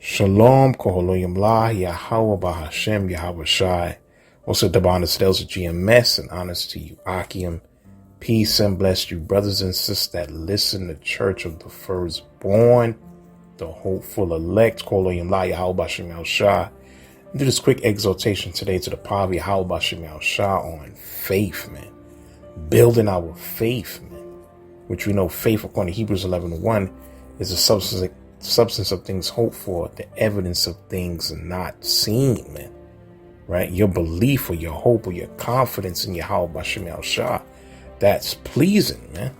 Shalom, Koholoyim La, Yahweh Bahashem, Yahweh Shai. Also, the bonus sales of GMS and honors to you, Akim. Peace and bless you, brothers and sisters that listen to Church of the Firstborn, the hopeful elect, Koholoyim La, Yahweh Bahashem, Yahweh Shai. Do this quick exhortation today to the power of Yahweh Bahashem, Yahweh Shai on faith, man. Building our faith, man. Which we know faith, according to Hebrews 11:1, is the substance of things hoped for, the evidence of things not seen, man. Right? Your belief or your hope or your confidence in Yahweh Bahashem Yahweh Shai, that's pleasing, man.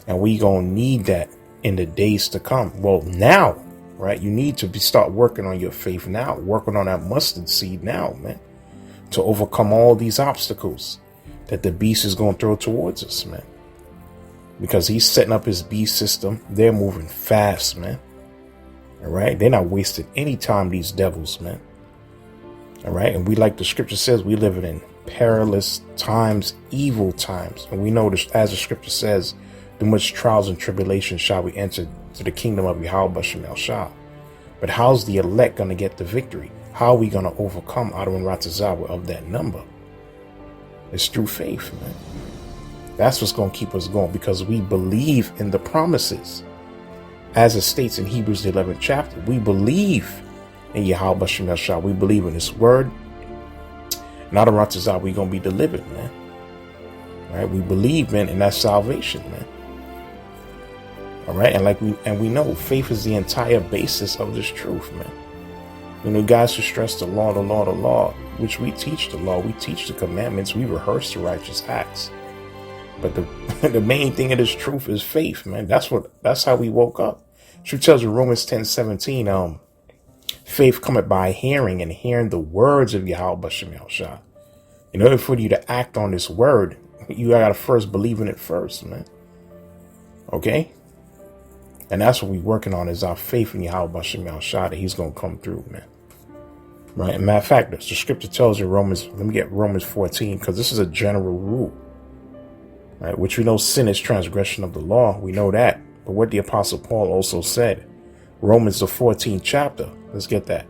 And we gonna need that in the days to come. Well, now, right? You need to start working on your faith now, working on that mustard seed now, man, to overcome all these obstacles that the beast is gonna throw towards us, man. Because he's setting up his beast system. They're moving fast, man. All right. They're not wasting any time, these devils, man. All right. And we, like the scripture says, we live in perilous times, evil times. And we know this, as the scripture says, through much trials and tribulations shall we enter to the kingdom of Yahweh Bahashem Yahweh Shai. But how's the elect going to get the victory? How are we going to overcome Adon Ratazawa of that number? It's through faith, man. That's what's going to keep us going, because we believe in the promises. As it states in Hebrews the 11th chapter, we believe in Yahweh Bahashem Yahweh Shai. We believe in his word. Not a Ratazah, we're going to be delivered, man. Right? We believe, man, in that salvation, man. All right. And we know faith is the entire basis of this truth, man. You know, guys who stress the law, which we teach the law, we teach the commandments, we rehearse the righteous acts. But the main thing of this truth is faith, man. That's how we woke up. Truth tells you, Romans 10:17, faith cometh by hearing, and hearing the words of Yahweh Bahashem Yahweh Shai. In order for you to act on this word, you gotta first believe in it first, man. Okay? And that's what we're working on, is our faith in Yahweh Bahashem Yahweh Shai, that he's gonna come through, man. Right? And matter of fact, the scripture tells you Romans 14, because this is a general rule. Right, which we know sin is transgression of the law. We know that. But what the Apostle Paul also said, Romans the 14th chapter. Let's get that.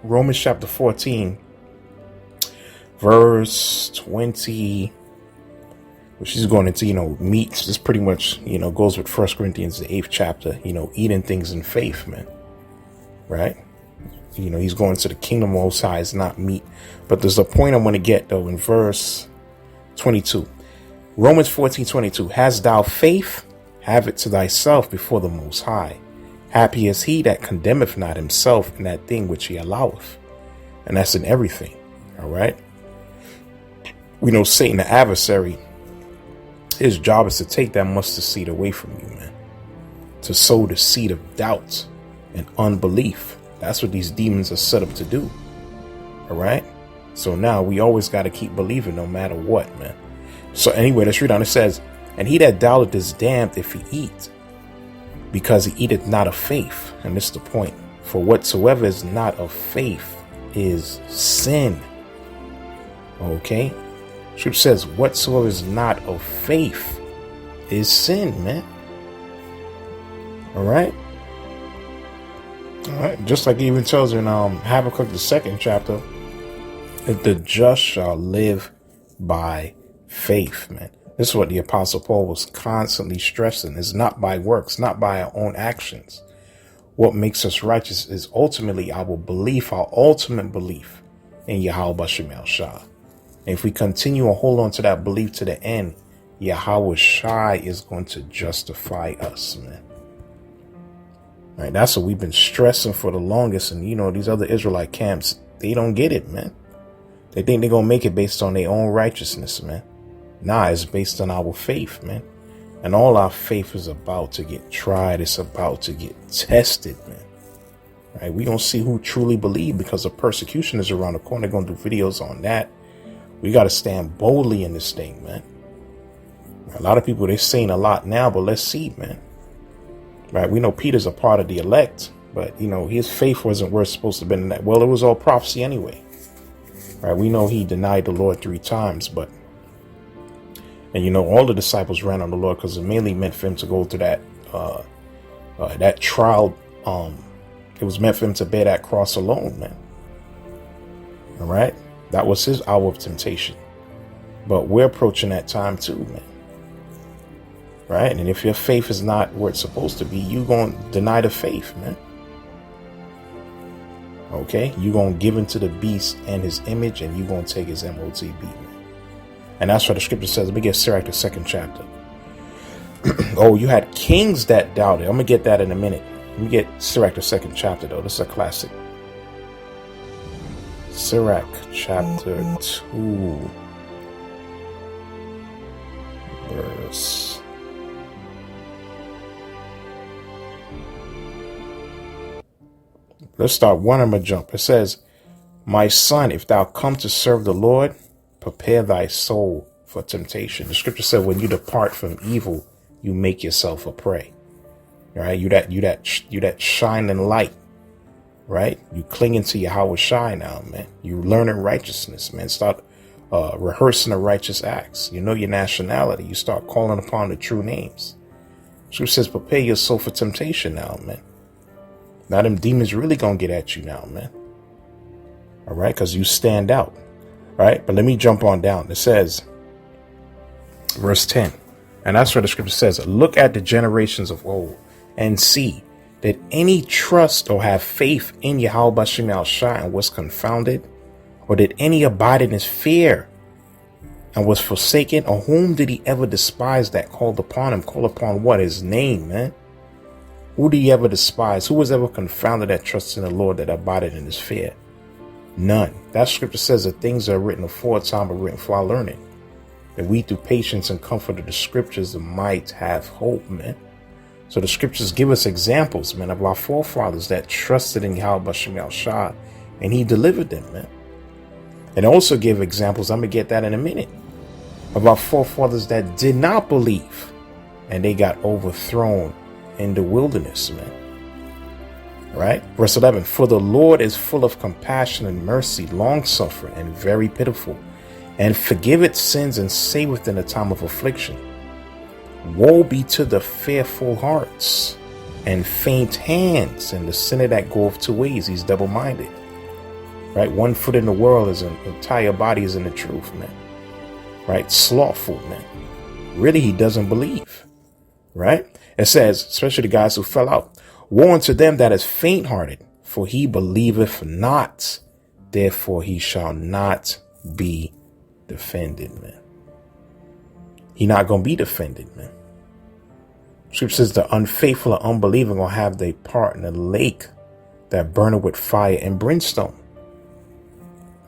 Romans chapter 14, verse 20, which is going into, meats. This pretty much, goes with 1 Corinthians, the 8th chapter, eating things in faith, man. Right? He's going to the kingdom of Most High. It's not meat. But there's a point I want to get, though, in verse 22. Romans 14:22. Hast thou faith? Have it to thyself before the Most High. Happy is he that condemneth not himself in that thing which he alloweth. And that's in everything. All right. We know Satan, the adversary, his job is to take that mustard seed away from you, man. To sow the seed of doubt and unbelief. That's what these demons are set up to do. All right. So now we always got to keep believing no matter what, man. So anyway, let's read on. It says, and he that doubteth is damned if he eat, because he eateth not of faith. And this is the point. For whatsoever is not of faith is sin. Okay? Scripture says, whatsoever is not of faith is sin, man. All right? All right. Just like it even tells in Habakkuk, the 2nd chapter, that the just shall live by faith, man. This is what the Apostle Paul was constantly stressing. It's not by works, not by our own actions. What makes us righteous is ultimately our belief, our ultimate belief in Yahweh Bahashem Yahweh Shai. And if we continue and hold on to that belief to the end, Yahweh Shai is going to justify us, man. Right? That's what we've been stressing for the longest. And these other Israelite camps, they don't get it, man. They think they're going to make it based on their own righteousness, man. Nah, it's based on our faith, man. And all our faith is about to get tried. It's about to get tested, man. Right? We're going to see who truly believe, because the persecution is around the corner. They're going to do videos on that. We got to stand boldly in this thing, man. A lot of people, they're saying a lot now, but let's see, man. Right? We know Peter's a part of the elect, but, his faith wasn't where it's supposed to have been in that. Well, it was all prophecy anyway. Right? We know he denied the Lord 3 times, but and all the disciples ran on the Lord because it mainly meant for him to go through that trial It was meant for him to bear that cross alone, man. All right. That was his hour of temptation. But we're approaching that time too, man. Right. And if your faith is not where it's supposed to be, you're going to deny the faith, man. Okay. You're going to give into the beast and his image, and you're going to take his MOTB, man. And that's what the scripture says. Let me get Sirach, the 2nd chapter. Oh, you had kings that doubted. I'm going to get that in a minute. Let me get Sirach, the 2nd chapter, though. This is a classic. Sirach, chapter 2, verse. Let's start one. I'm going to jump. It says, my son, if thou come to serve the Lord, prepare thy soul for temptation. The scripture said, when you depart from evil, you make yourself a prey. Right? You that shining light. Right? You clinging to Yahweh Shai now, man. You learning righteousness, man. Start rehearsing the righteous acts. You know your nationality. You start calling upon the true names. Scripture says, prepare your soul for temptation now, man. Now them demons really gonna get at you now, man. All right, because you stand out. Right? But let me jump on down. It says, verse 10. And that's what the scripture says. Look at the generations of old and see, did any trust or have faith in Yahweh Bashem Al Shai and was confounded? Or did any abide in his fear and was forsaken? Or whom did he ever despise that called upon him? Call upon what? His name, man. Who did he ever despise? Who was ever confounded that trusts in the Lord, that abided in his fear? None. That scripture says that things that are written aforetime are written for our learning, that we through patience and comfort of the scriptures might have hope, man. So the scriptures give us examples, man, of our forefathers that trusted in Yahweh Bashem Al Shai, and he delivered them, man. And also give examples, I'm going to get that in a minute, of our forefathers that did not believe, and they got overthrown in the wilderness, man. Right? Verse 11, for the Lord is full of compassion and mercy, long-suffering, and very pitiful, and forgiveth sins and saveth in the time of affliction. Woe be to the fearful hearts and faint hands, and the sinner that goeth two ways. He's double-minded. Right? One foot in the world, is an entire body is in the truth, man. Right? Slothful, man. Really, he doesn't believe. Right? It says, especially the guys who fell out, woe unto them that is faint-hearted, for he believeth not, therefore he shall not be defended, man. He not going to be defended, man. Scripture says the unfaithful and unbelieving will have their part in the lake that burneth with fire and brimstone.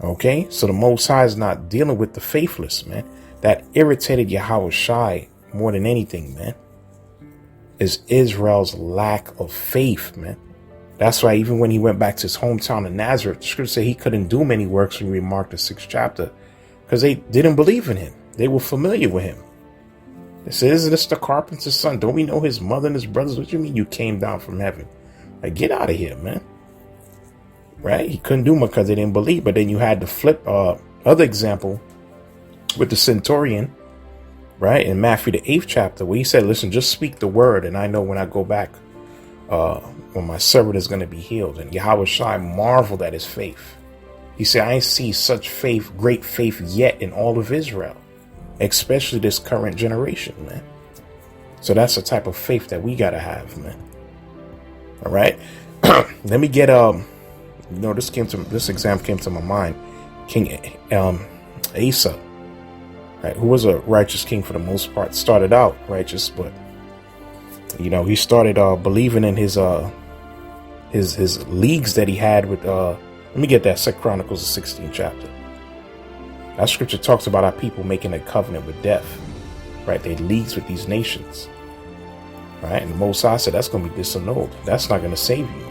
Okay, so the Most High is not dealing with the faithless, man. That irritated Yahweh Shai more than anything, man, is Israel's lack of faith, man. That's why even when he went back to his hometown of Nazareth, the scripture said he couldn't do many works when we marked the 6th chapter, because they didn't believe in him. They were familiar with him. They said, isn't this the carpenter's son? Don't we know his mother and his brothers? What do you mean you came down from heaven? Like, get out of here, man. Right? He couldn't do much because they didn't believe. But then you had the flip other example with the centurion, right? In Matthew, the 8th chapter, where he said, listen, just speak the word. And I know when I go back, when my servant is going to be healed. And Yahweh Shai marveled at his faith. He said, I ain't see such faith, great faith yet in all of Israel, especially this current generation, man. So that's the type of faith that we got to have, man. All right. Let me get, this example came to my mind. King Asa, right, who was a righteous king for the most part, started out righteous, but he started believing in his leagues that he had with let me get that 2 Chronicles, the 16th chapter. That scripture talks about our people making a covenant with death, right? They leagues with these nations, right? And the Most High said that's going to be disannulled. That's not going to save you,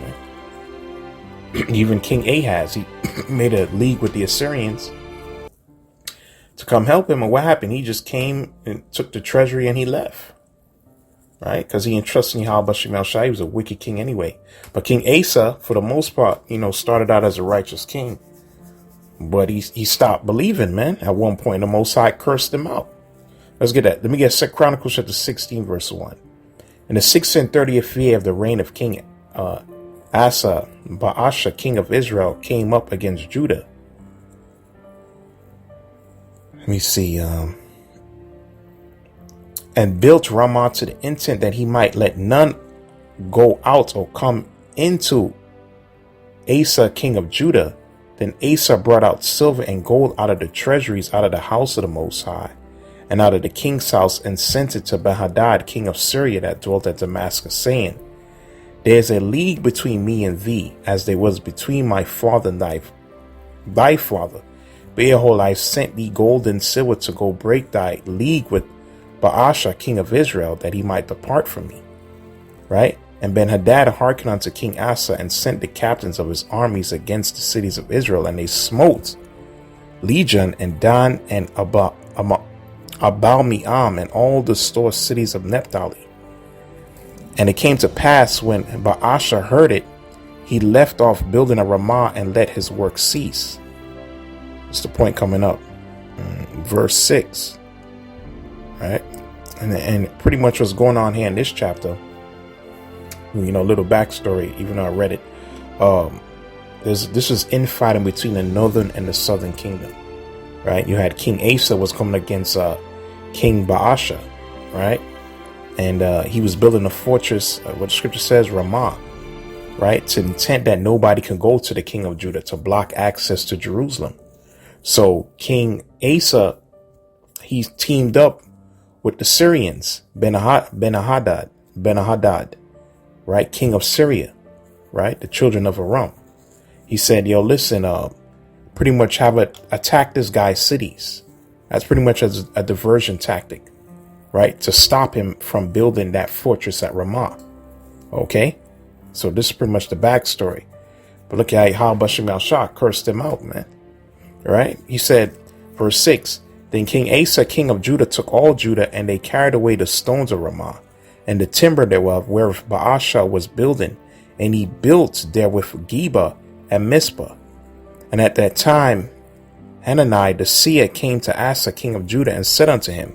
man. Even King Ahaz, he made a league with the Assyrians to come help him. And what happened? He just came and took the treasury and he left, right? Because he entrusted in Yahweh Bashem Al Shai. He was a wicked king anyway. But King Asa, for the most part, started out as a righteous king. But he stopped believing, man. At one point, the Most High cursed him out. Let's get that. Let me get 2 Chronicles chapter 16, verse 1. In the 6th and 30th year of the reign of King Asa, Baasha, king of Israel, came up against Judah. Let me see. And built Ramah to the intent that he might let none go out or come into Asa, king of Judah. Then Asa brought out silver and gold out of the treasuries, out of the house of the Most High, and out of the king's house, and sent it to Ben-Hadad, king of Syria, that dwelt at Damascus, saying, There is a league between me and thee, as there was between my father and thy father. Behold, I sent thee gold and silver to go break thy league with Baasha, king of Israel, that he might depart from me. Right? And Ben-Hadad hearkened unto King Asa, and sent the captains of his armies against the cities of Israel, and they smote Legion and Dan and Abal-Meam and all the store cities of Naphtali. And it came to pass, when Baasha heard it, he left off building a Ramah and let his work cease. That's the point coming up. Verse 6. Right? And pretty much what's going on here in this chapter, you know, a little backstory, even though I read it. This was infighting between the northern and the southern kingdom, right? You had King Asa was coming against King Baasha, right? And he was building a fortress, what the scripture says, Ramah, right? To intent that nobody can go to the king of Judah, to block access to Jerusalem. So King Asa, he teamed up with the Syrians, Ben-Hadad, right? King of Syria, right? The children of Aram. He said, yo, listen, pretty much attack this guy's cities. That's pretty much a diversion tactic, right? To stop him from building that fortress at Ramah. Okay. So this is pretty much the backstory. But look at how Bashim al-Shah cursed him out, man. Right? He said, verse 6, Then King Asa, king of Judah, took all Judah, and they carried away the stones of Ramah, and the timber thereof, whereof Baasha was building, and he built therewith Geba and Mizpah. And at that time, Hanani the seer came to Asa, king of Judah, and said unto him,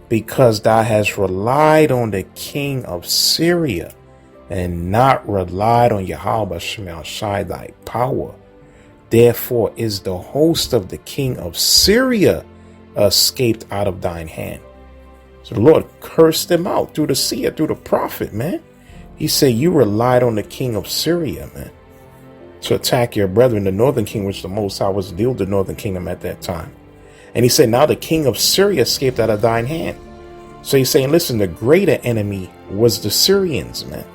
Because thou hast relied on the king of Syria, and not relied on Yahweh Shemel Shai thy power, therefore is the host of the king of Syria escaped out of thine hand. So the Lord cursed them out through the seer, through the prophet, man. He said, you relied on the king of Syria, man, to attack your brethren, the northern king, which the Most High was the northern kingdom at that time. And he said, now the king of Syria escaped out of thine hand. So he's saying, listen, the greater enemy was the Syrians, man.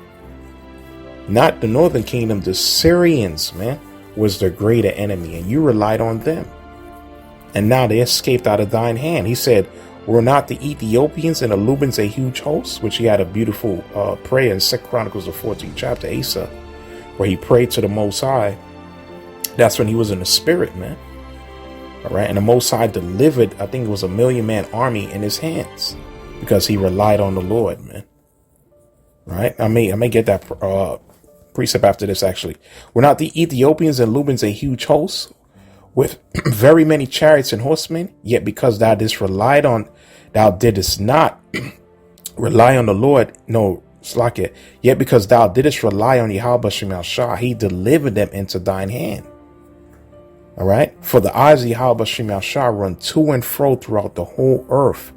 Not the northern kingdom, the Syrians, man, was the greater enemy, and you relied on them. And now they escaped out of thine hand. He said, were not the Ethiopians and the Lubans a huge host? Which he had a beautiful prayer in 2 Chronicles, the 14th chapter, Asa, where he prayed to the Most High. That's when he was in the spirit, man. All right. And the Most High delivered, I think it was a 1,000,000-man army in his hands because he relied on the Lord, man. Right. I may get that precept after this, actually. Were not the Ethiopians and Lubans a huge host with very many chariots and horsemen? Yet because thou didst not rely on the Lord, no, Slakia, yet because thou didst rely on Yahweh Shemel Shah, he delivered them into thine hand. All right. For the eyes of Yahweh Shemel Shah run to and fro throughout the whole earth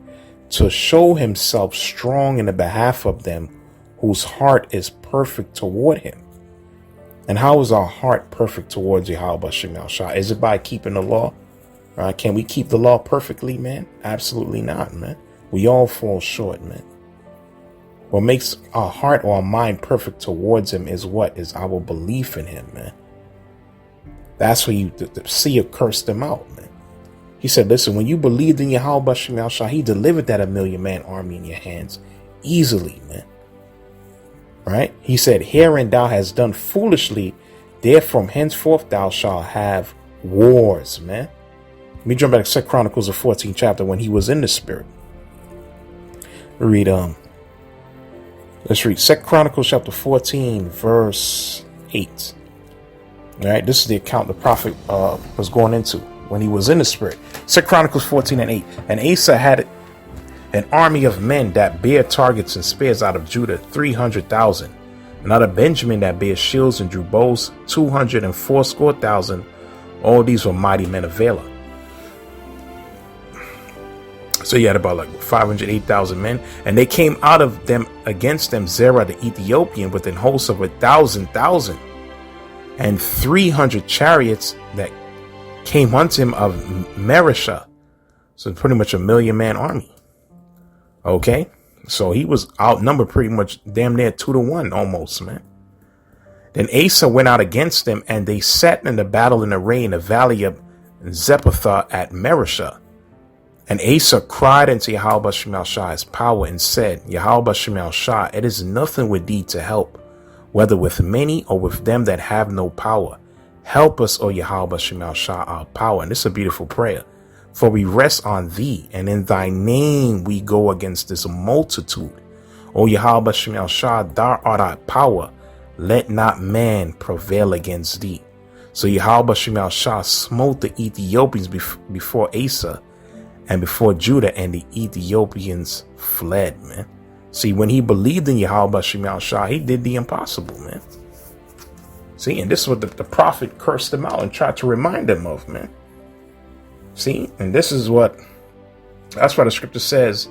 to show himself strong in the behalf of them whose heart is perfect toward him. And how is our heart perfect towards Yahweh Shemel Shah? Is it by keeping the law? Can we keep the law perfectly, man? Absolutely not, man. We all fall short, man. What makes our heart or our mind perfect towards him is what? Is our belief in him, man. That's where you see it curse them out, man. He said, listen, when you believed in Yahweh Shemel Shah, he delivered that 1,000,000-man army in your hands easily, man. Right? He said, herein thou hast done foolishly, therefore henceforth thou shalt have wars, man. Let me jump back to 2 Chronicles, the 14th chapter, when he was in the spirit. Let's read 2 Chronicles chapter 14, verse 8. All right, this is the account the prophet was going into when he was in the spirit. 2 Chronicles 14 and 8. And Asa had an army of men that bare targets and spears out of Judah, 300,000. And out of Benjamin that bare shields and drew bows, 280,000. All these were mighty men of valor. So you had about like 508,000 men, and they came out of them against them Zerah the Ethiopian with an host of 1,000,000, and 300 chariots that came unto him of Mareshah. So pretty much a 1,000,000-man army. Okay, so he was outnumbered pretty much damn near 2-1 almost, man. Then Asa went out against them, and they sat in the battle in array in the valley of Zephathah at Mareshah. And Asa cried unto Yahweh Shemel Shah's power and said, Yahweh Shemel Shah, it is nothing with thee to help, whether with many or with them that have no power. Help us, O Yahweh Shemel Shah, our power. And this is a beautiful prayer. For we rest on thee, and in thy name we go against this multitude. O Yahweh Shemel Shah, thou art our power. Let not man prevail against thee. So Yahweh Shemel Shah smote the Ethiopians before Asa and before Judah, and the Ethiopians fled, man. See, when he believed in Yahweh Shemel Shah, he did the impossible, man. See, and this is what the prophet cursed them out and tried to remind them of, man. See, and that's why the scripture says,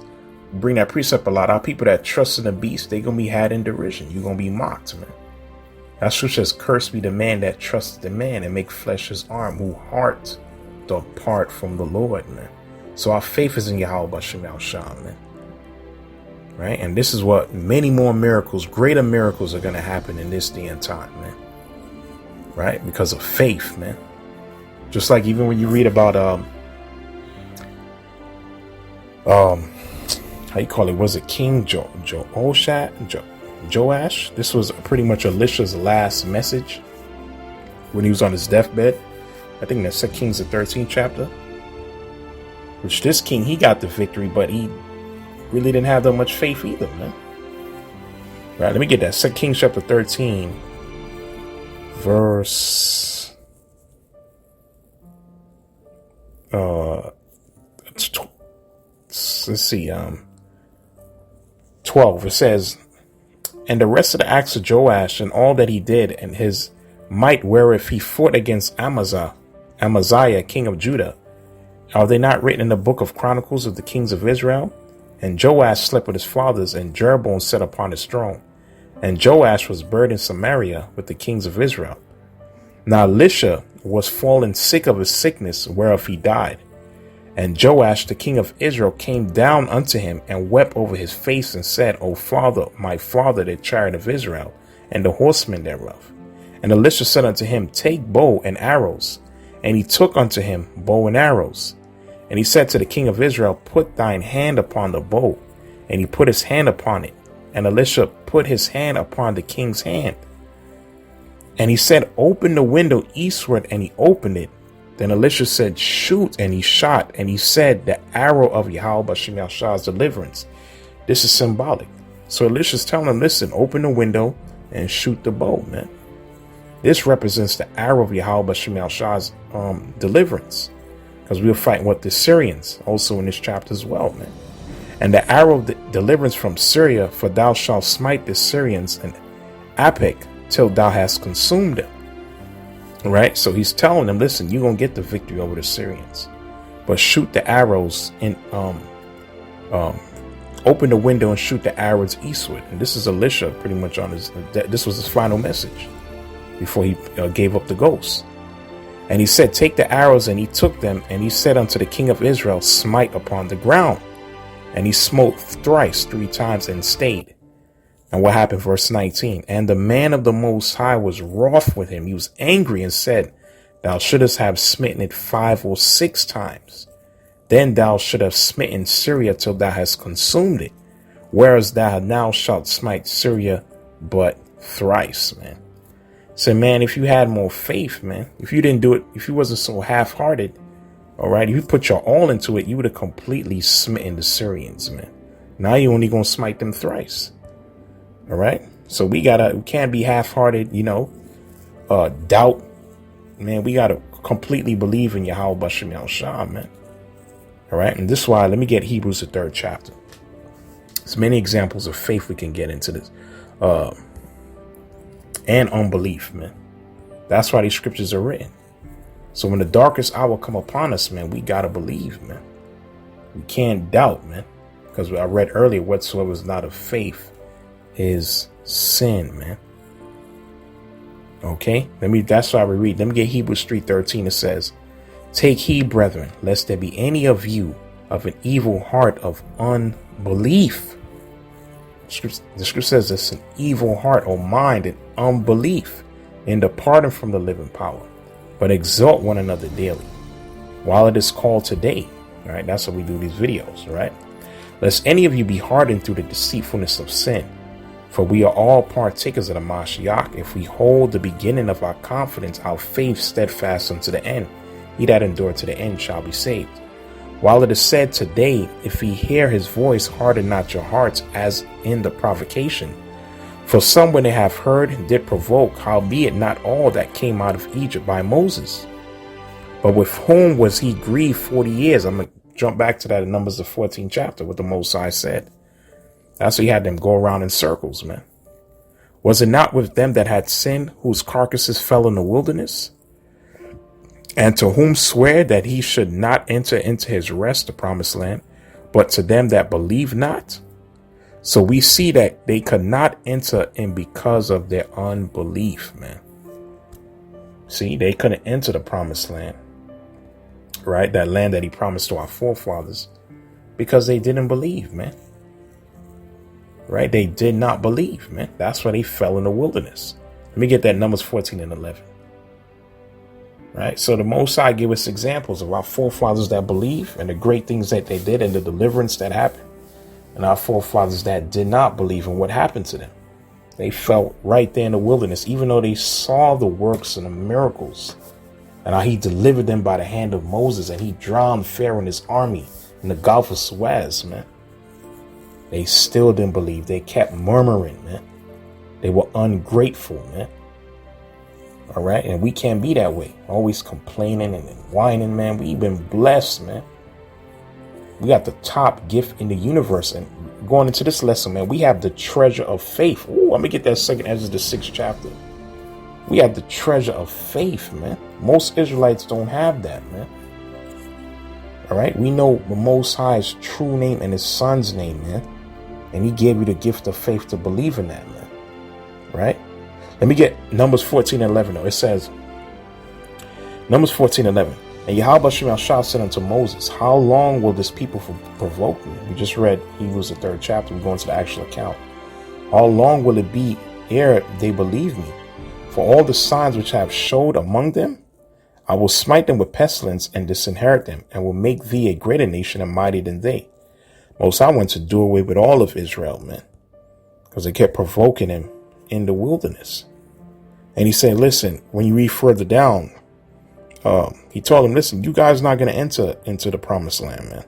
bring that precept a lot. Our people that trust in the beast, they're going to be had in derision. You're going to be mocked, man. That scripture says, cursed be the man that trusts the man and make flesh his arm, who heart depart from the Lord, man. So our faith is in Yahweh Shemel Shah, man. Right? And this is what many more miracles, greater miracles are going to happen in this day and time, man. Right? Because of faith, man. Just like even when you read about, how you call it? Was it King Joash? This was pretty much Elisha's last message when he was on his deathbed. I think that's 2 Kings, the 13th chapter. Which this king, he got the victory, but he really didn't have that much faith either, man. Right, let me get that. 2 Kings chapter 13, verse let's see, 12. It says, and the rest of the acts of Joash and all that he did and his might wherewith he fought against Amaziah, king of Judah, are they not written in the book of Chronicles of the kings of Israel? And Joash slept with his fathers, and Jeroboam sat upon his throne. And Joash was buried in Samaria with the kings of Israel. Now Elisha was fallen sick of his sickness, whereof he died. And Joash the king of Israel came down unto him, and wept over his face, and said, O father, my father, the chariot of Israel, and the horsemen thereof. And Elisha said unto him, take bow and arrows. And he took unto him bow and arrows. And he said to the king of Israel, put thine hand upon the bow. And he put his hand upon it. And Elisha put his hand upon the king's hand. And he said, open the window eastward. And he opened it. Then Elisha said, shoot. And he shot. And he said, the arrow of Yahweh Shemel Shah's deliverance. This is symbolic. So Elisha's telling him, listen, open the window and shoot the bow, man. This represents the arrow of Yahweh Shemel Shah's deliverance. Because we were fighting with the Syrians also in this chapter as well, man. And the arrow of the deliverance from Syria, for thou shalt smite the Syrians in Aphek till thou hast consumed them. Right? So he's telling them, listen, you're going to get the victory over the Syrians. But shoot the arrows and open the window and shoot the arrows eastward. And this is Elisha pretty much on this was his final message before he gave up the ghost. And he said, take the arrows, and he took them, and he said unto the king of Israel, smite upon the ground. And he smote thrice, 3 times, and stayed. And what happened? Verse 19. And the man of the Most High was wroth with him. He was angry and said, thou shouldest have smitten it 5 or 6 times. Then thou should have smitten Syria till thou hast consumed it. Whereas thou now shalt smite Syria but thrice, man. So, man, if you had more faith, man, if you didn't do it, if you wasn't so half-hearted, all right, if you put your all into it, you would have completely smitten the Syrians, man. Now you're only going to smite them thrice. All right. So we can't be half-hearted, doubt, man. We got to completely believe in Yahweh Shemel Shah, man. All right. And this is why, let me get Hebrews, the 3rd chapter. There's many examples of faith we can get into this. and unbelief, man. That's why these scriptures are written. So when the darkest hour come upon us, man, we got to believe, man. We can't doubt, man. Because I read earlier, whatsoever is not of faith is sin, man. Okay, that's why we read. Let me get Hebrews 3:13. It says, take heed, brethren, lest there be any of you of an evil heart of unbelief. The scripture says it's an evil heart or mind and unbelief in departing from the living power, but exhort one another daily while it is called today. All right, that's how we do these videos, right? Lest any of you be hardened through the deceitfulness of sin. For we are all partakers of the Mashiach, if we hold the beginning of our confidence, our faith steadfast unto the end. He that endured to the end shall be saved. While it is said today, if ye hear his voice, harden not your hearts, as in the provocation. For some, when they have heard, did provoke, howbeit not all that came out of Egypt by Moses. But with whom was he grieved 40 years? I'm going to jump back to that in Numbers the 14th chapter, what the Most High said. That's why he had them go around in circles, man. Was it not with them that had sinned, whose carcasses fell in the wilderness? And to whom swear that he should not enter into his rest, the promised land, but to them that believe not? So we see that they could not enter in because of their unbelief, man. See, they couldn't enter the promised land, right? That land that he promised to our forefathers, because they didn't believe, man. Right? They did not believe, man. That's why they fell in the wilderness. Let me get that Numbers 14 and 11. Right? So the Most High gave us examples of our forefathers that believe and the great things that they did and the deliverance that happened. And our forefathers that did not believe and what happened to them. They fell right there in the wilderness, even though they saw the works and the miracles and how he delivered them by the hand of Moses, and he drowned Pharaoh and his army in the Gulf of Suez, man. They still didn't believe. They kept murmuring, man. They were ungrateful, man. All right. And we can't be that way. Always complaining and whining, man. We've been blessed, man. We got the top gift in the universe. And going into this lesson, man, we have the treasure of faith. Ooh, let me get that second Ezra, the 6th chapter. We have the treasure of faith, man. Most Israelites don't have that, man. All right. We know the Most High's true name and his son's name, man. And he gave you the gift of faith to believe in that, man. Right? Let me get Numbers 14 and 11. Though. It says, Numbers 14 and 11. And Yahweh Shemel said unto Moses, how long will this people provoke me? We just read Hebrews the 3rd chapter. We're going to the actual account. How long will it be ere they believe me? For all the signs which I have showed among them, I will smite them with pestilence and disinherit them, and will make thee a greater nation and mightier than they. Most I want to do away with all of Israel, man, because they kept provoking him in the wilderness. And he said, listen, when you read further down, he told them, listen, you guys are not going to enter into the promised land, man.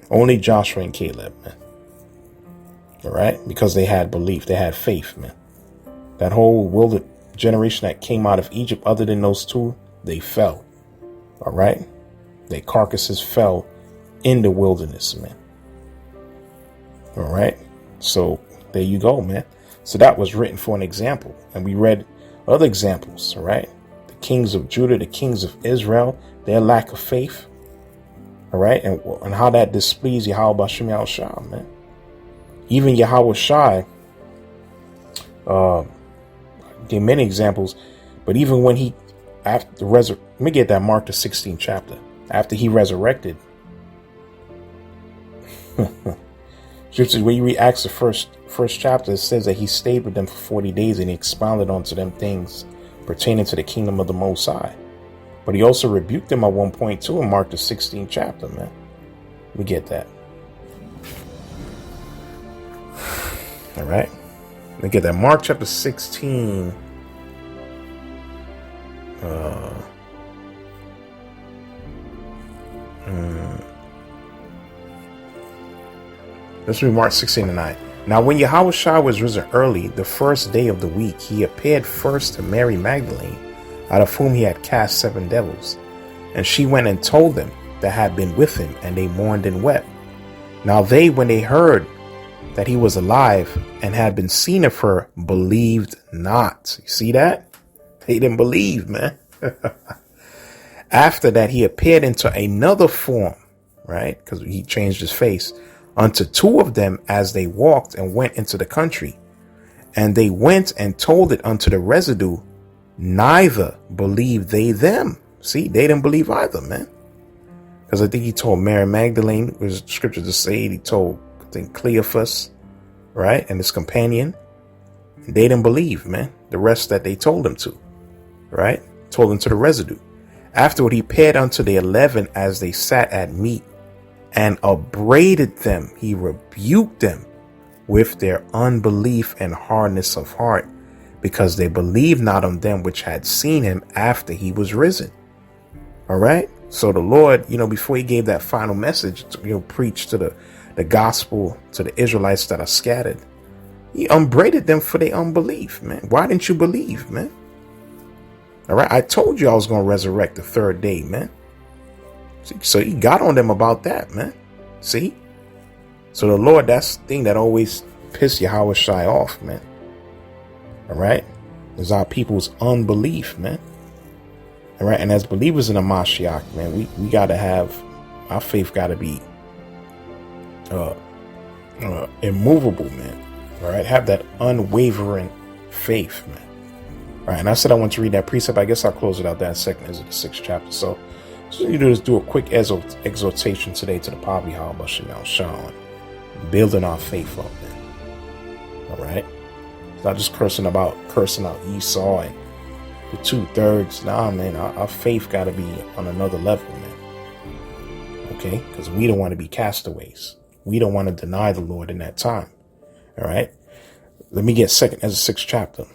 Only Joshua and Caleb, man. All right. Because they had belief. They had faith, man. That whole wilderness generation that came out of Egypt, other than those two, they fell. All right. Their carcasses fell in the wilderness, man. All right. So there you go, man. So that was written for an example. And we read other examples. All right. The kings of Judah, the kings of Israel, their lack of faith. All right. And how that displeased Yahweh Bashem Yahushua, man. Even Yahweh Shai gave many examples. But even when he, after let me get that Mark the 16th chapter. After he resurrected. Just when you read Acts the first chapter, it says that he stayed with them for 40 days and he expounded onto them things pertaining to the kingdom of the Most High. But he also rebuked them at one point too in Mark the 16th chapter, man. We get that. All right. We get that Mark chapter 16. Let's read Mark 16 and 9. Now when Yahushua was risen early, the first day of the week, he appeared first to Mary Magdalene, out of whom he had cast 7 devils. And she went and told them that had been with him, and they mourned and wept. Now they, when they heard that he was alive and had been seen of her believed not. You see that? They didn't believe, man. After that, he appeared into another form, right? Because he changed his face unto two of them as they walked and went into the country. And they went and told it unto the residue. Neither believed they them. See, they didn't believe either, man. Because I think he told Mary Magdalene, was scripture to say, he told, I think, Cleophas, right? And his companion. They didn't believe, man. The rest that they told him to, right? Told them to the residue. Afterward, he paired unto the 11 as they sat at meat and upbraided them. He rebuked them with their unbelief and hardness of heart, because they believed not on them which had seen him after he was risen. All right. So the Lord, before he gave that final message, to, preach to the gospel to the Israelites that are scattered, he upbraided them for their unbelief, man. Why didn't you believe, man? All right. I told you I was going to resurrect the third day, man. See, so he got on them about that, man. See? So the Lord, that's the thing that always pisses Yahweh Shai off, man. All right. Is our people's unbelief, man. All right. And as believers in the Mashiach, man, we got to have, our faith got to be immovable, man. All right. Have that unwavering faith, man. All right. And I said I want to read that precept. I guess I'll close it out that second as of the 6th chapter. So you just do a quick exhortation today to the power of Yahweh Shem Shah, building our faith up, man. All right. It's not just cursing out Esau and the 2/3. Nah, man, our faith got to be on another level, man. Okay. Because we don't want to be castaways. We don't want to deny the Lord in that time. All right. Let me get second as the 6th chapter.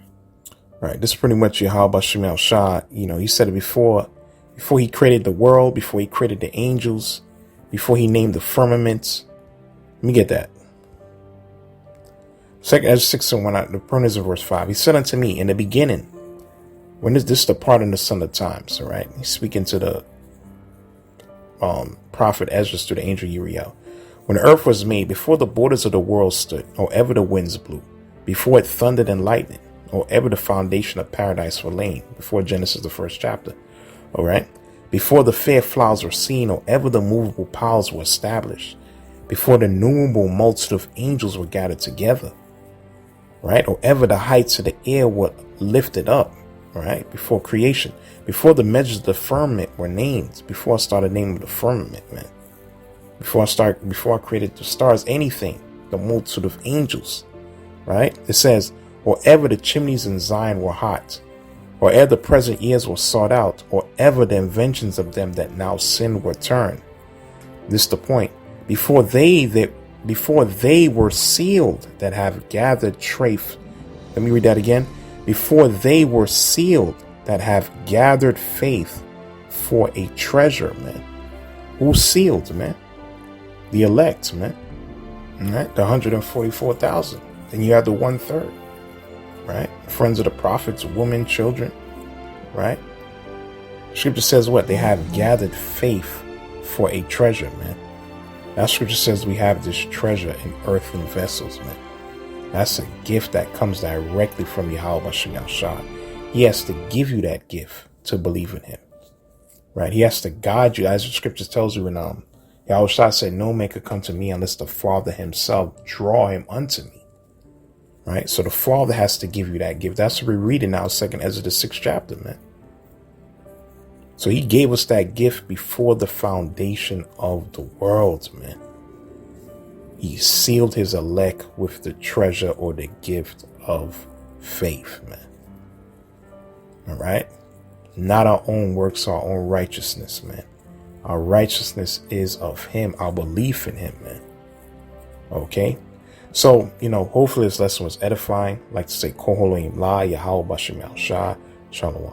All right. This is pretty much Yahweh Shem Shah. He said it before he created the world, before he created the angels, before he named the firmaments. Let me get that. Second Ezra 6 and 1, the pruners of verse 5. He said unto me, in the beginning, when is this the part in the Son of Times? All right. He's speaking to the prophet Ezra through the angel Uriel. When the earth was made, before the borders of the world stood, or ever the winds blew, before it thundered and lightning, or ever the foundation of paradise were laid, before Genesis, the 1st chapter. All right. Before the fair flowers were seen, or ever the movable powers were established, before the innumerable multitude of angels were gathered together, right? Or ever the heights of the air were lifted up, right? Before creation, before the measures of the firmament were named, before I started naming the firmament, man. Before I created the stars, anything, the multitude of angels, right? It says, or ever the chimneys in Zion were hot, or ever the present years were sought out, or ever the inventions of them that now sin were turned. This is the point. Before they were sealed that have gathered faith. Let me read that again. Before they were sealed that have gathered faith for a treasure, man. Who's sealed, man? The elect, man. All right? The 144,000. Then you have the 1/3. Right? Friends of the prophets, women, children. Right? Scripture says what? They have gathered faith for a treasure, man. That scripture says we have this treasure in earthen vessels, man. That's a gift that comes directly from Yahweh Shem Shah. He has to give you that gift to believe in him. Right? He has to guide you. As the scripture tells you in Yahweh Shah said, no man could come to me unless the Father himself draw him unto me. Right? So the Father has to give you that gift. That's what we're reading now, 2nd Ezra, the 6th chapter, man. So he gave us that gift before the foundation of the world, man. He sealed his elect with the treasure or the gift of faith, man. All right? Not our own works, our own righteousness, man. Our righteousness is of him, our belief in him, man. Okay? So, hopefully this lesson was edifying. I'd like to say, Koholim La, Yahweh Bashem Shah, Shalom.